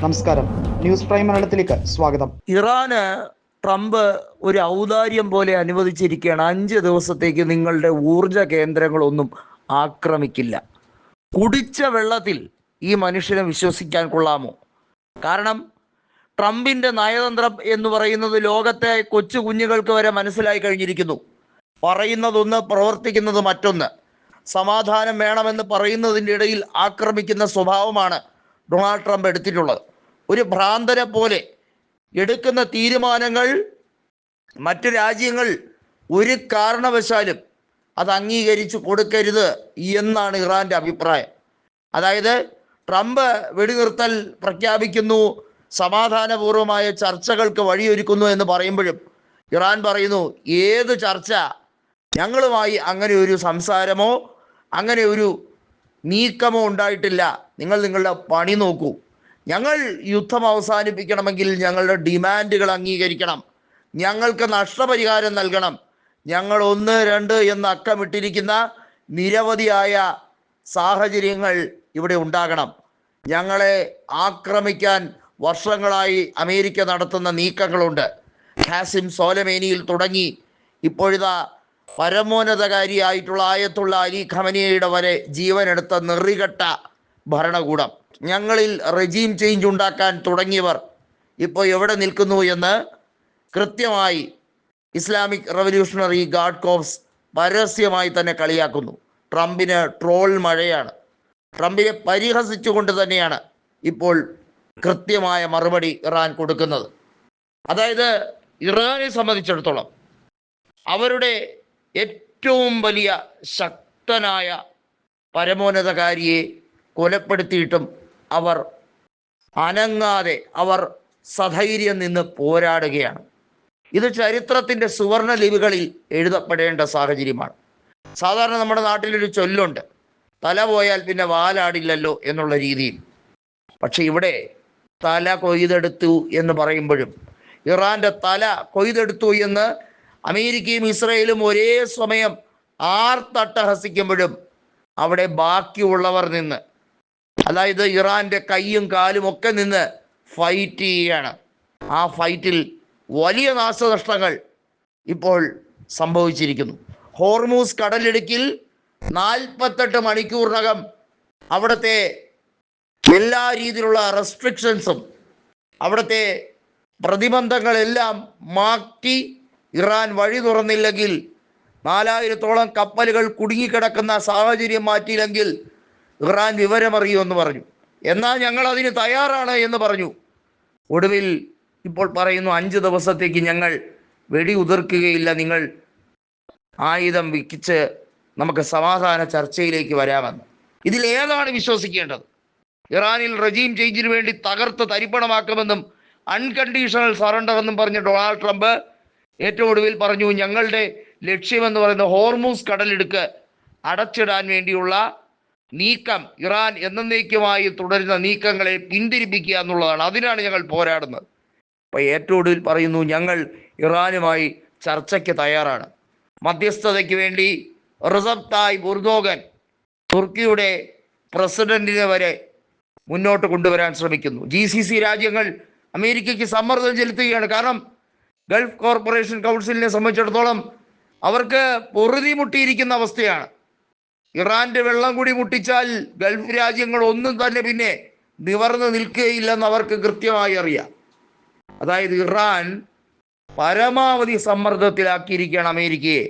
നമസ്കാരം, news prime മലയാളത്തിലേക്ക് സ്വാഗതം. ഇറാന് ട്രംപ് ഒരു ഔദാര്യം പോലെ അനുവദിച്ചിരിക്കുകയാണ്. 5 ദിവസത്തേക്ക് നിങ്ങളുടെ ഊർജ കേന്ദ്രങ്ങളൊന്നും ആക്രമിക്കില്ല. കുടിച്ച വെള്ളത്തിൽ ഈ മനുഷ്യനെ വിശ്വസിക്കാൻ കൊള്ളാമോ? കാരണം ട്രംപിൻ്റെ നയതന്ത്രം എന്ന് പറയുന്നത് ലോകത്തെ കൊച്ചു കുഞ്ഞുങ്ങൾക്ക് വരെ മനസ്സിലായി കഴിഞ്ഞിരിക്കുന്നു. പറയുന്നതൊന്ന്, പ്രവർത്തിക്കുന്നത് മറ്റൊന്ന്. സമാധാനം വേണമെന്ന് പറയുന്നതിൻ്റെ ഇടയിൽ ആക്രമിക്കുന്ന സ്വഭാവമാണ് ഡൊണാൾഡ് ട്രംപ് എടുത്തിട്ടുള്ളത്. ഒരു ഭ്രാന്തനെ പോലെ എടുക്കുന്ന തീരുമാനങ്ങൾ മറ്റു രാജ്യങ്ങൾ ഒരു കാരണവശാലും അത് അംഗീകരിച്ചു കൊടുക്കരുത് എന്നാണ് ഇറാൻ്റെ അഭിപ്രായം. അതായത് ട്രംപ് വെടിനിർത്തൽ പ്രഖ്യാപിക്കുന്നു, സമാധാനപൂർവമായ ചർച്ചകൾക്ക് വഴിയൊരുക്കുന്നു എന്ന് പറയുമ്പോഴും ഇറാൻ പറയുന്നു, ഏത് ചർച്ച? ഞങ്ങളുമായി അങ്ങനെ ഒരു സംസാരമോ അങ്ങനെ ഒരു നീക്കമോ ഉണ്ടായിട്ടില്ല. നിങ്ങൾ നിങ്ങളുടെ പണി നോക്കൂ. ഞങ്ങൾ യുദ്ധം അവസാനിപ്പിക്കണമെങ്കിൽ ഞങ്ങളുടെ ഡിമാൻഡുകൾ അംഗീകരിക്കണം, ഞങ്ങൾക്ക് നഷ്ടപരിഹാരം നൽകണം. ഞങ്ങൾ 1, 2 എന്ന് അക്കമിട്ടിരിക്കുന്ന നിരവധിയായ സാഹചര്യങ്ങൾ ഇവിടെ ഉണ്ടാകണം. ഞങ്ങളെ ആക്രമിക്കാൻ വർഷങ്ങളായി അമേരിക്ക നടത്തുന്ന നീക്കങ്ങളുണ്ട്. ഖാസിം സോലമേനിയിൽ തുടങ്ങി ഇപ്പോഴിതാ പരമോന്നതകാരിയായിട്ടുള്ള ആയത്തുള്ള അലി ഖമനിയുടെ വരെ ജീവനെടുത്ത നെറികെട്ട ഭരണകൂടം, ഞങ്ങളിൽ റെജീം ചേഞ്ച് ഉണ്ടാക്കാൻ തുടങ്ങിയവർ ഇപ്പോൾ എവിടെ നിൽക്കുന്നു എന്ന് കൃത്യമായി ഇസ്ലാമിക് റവല്യൂഷണറി ഗാർഡ് കോർപ്സ് പരസ്യമായി തന്നെ കളിയാക്കുന്നു. ട്രംപിന് ട്രോൾ മഴയാണ്. ട്രംപിനെ പരിഹസിച്ചുകൊണ്ട് തന്നെയാണ് ഇപ്പോൾ കൃത്യമായ മറുപടി ഇറാൻ കൊടുക്കുന്നത്. അതായത് ഇറാനെ സംബന്ധിച്ചിടത്തോളം അവരുടെ ഏറ്റവും വലിയ ശക്തനായ പരമോന്നതകാരിയെ കൊലപ്പെടുത്തിയിട്ടും അവർ അനങ്ങാതെ, അവർ സധൈര്യം നിന്ന് പോരാടുകയാണ്. ഇത് ചരിത്രത്തിൻ്റെ സുവർണ ലിപികളിൽ എഴുതപ്പെടേണ്ട സാഹചര്യമാണ്. സാധാരണ നമ്മുടെ നാട്ടിലൊരു ചൊല്ലുണ്ട്, തല പോയാൽ പിന്നെ വാലാടില്ലല്ലോ എന്നുള്ള രീതിയിൽ. പക്ഷെ ഇവിടെ തല കൊയ്തെടുത്തു എന്ന് പറയുമ്പോഴും, ഇറാൻ്റെ തല കൊയ്തെടുത്തു എന്ന് അമേരിക്കയും ഇസ്രയേലും ഒരേ സമയം ആർത്തട്ടഹസിക്കുമ്പോഴും അവിടെ ബാക്കിയുള്ളവർ നിന്ന്, അതായത് ഇറാൻ്റെ കൈയും കാലും ഒക്കെ നിന്ന് ഫൈറ്റ് ചെയ്യുകയാണ്. ആ ഫൈറ്റിൽ വലിയ നാശനഷ്ടങ്ങൾ ഇപ്പോൾ സംഭവിച്ചിരിക്കുന്നു. ഹോർമൂസ് കടലിടുക്കിൽ 48 മണിക്കൂറിനകം അവിടുത്തെ എല്ലാ രീതിയിലുള്ള റെസ്ട്രിക്ഷൻസും, അവിടുത്തെ പ്രതിബന്ധങ്ങളെല്ലാം മാറ്റി ഇറാൻ വഴി തുറന്നില്ലെങ്കിൽ, 4000-ഓളം കപ്പലുകൾ കുടുങ്ങിക്കിടക്കുന്ന സാഹചര്യം മാറ്റിയില്ലെങ്കിൽ ഇറാൻ വിവരമറിയുമെന്ന് പറഞ്ഞു. എന്നാൽ ഞങ്ങൾ അതിന് തയ്യാറാണ് എന്ന് പറഞ്ഞു. ഒടുവിൽ ഇപ്പോൾ പറയുന്നു, 5 ദിവസത്തേക്ക് ഞങ്ങൾ വെടി ഉതിർക്കുകയില്ല, നിങ്ങൾ ആയുധം വിക്കിച്ച് നമുക്ക് സമാധാന ചർച്ചയിലേക്ക് വരാമെന്ന്. ഇതിൽ ഏതാണ് വിശ്വസിക്കേണ്ടത്? ഇറാനിൽ റെജീം ചേഞ്ചിന് വേണ്ടി തകർത്ത് തരിപ്പണമാക്കുമെന്നും അൺകണ്ടീഷണൽ സറണ്ടർ എന്നും പറഞ്ഞ ഡൊണാൾഡ് ട്രംപ് ഏറ്റവും ഒടുവിൽ പറഞ്ഞു, ഞങ്ങളുടെ ലക്ഷ്യമെന്ന് പറയുന്നത് ഹോർമൂസ് കടലിടുക്ക് അടച്ചിടാൻ വേണ്ടിയുള്ള നീക്കം, ഇറാൻ എന്നേക്കുമായി തുടരുന്ന നീക്കങ്ങളെ പിന്തിരിപ്പിക്കുക എന്നുള്ളതാണ്. അതിനാണ് ഞങ്ങൾ പോരാടുന്നത്. അപ്പോൾ ഏറ്റവും ഒടുവിൽ പറയുന്നു, ഞങ്ങൾ ഇറാനുമായി ചർച്ചയ്ക്ക് തയ്യാറാണ്. മധ്യസ്ഥതയ്ക്ക് വേണ്ടി റസബ് തായിബ് എർദോഗൻ തുർക്കിയുടെ പ്രസിഡന്റിനെ വരെ മുന്നോട്ട് കൊണ്ടുവരാൻ ശ്രമിക്കുന്നു. GCC രാജ്യങ്ങൾ അമേരിക്കയ്ക്ക് സമ്മർദ്ദം ചെലുത്തുകയാണ്. കാരണം ഗൾഫ് കോർപ്പറേഷൻ കൗൺസിലിനെ സംബന്ധിച്ചിടത്തോളം അവർക്ക് പൊറുതി മുട്ടിയിരിക്കുന്ന അവസ്ഥയാണ്. ഇറാൻ്റെ വെള്ളം കൂടി മുട്ടിച്ചാൽ ഗൾഫ് രാജ്യങ്ങൾ ഒന്നും തന്നെ പിന്നെ നിവർന്ന് നിൽക്കുകയില്ലെന്ന് അവർക്ക് കൃത്യമായി അറിയാം. അതായത് ഇറാൻ പരമാവധി സമ്മർദ്ദത്തിലാക്കിയിരിക്കുകയാണ് അമേരിക്കയെ.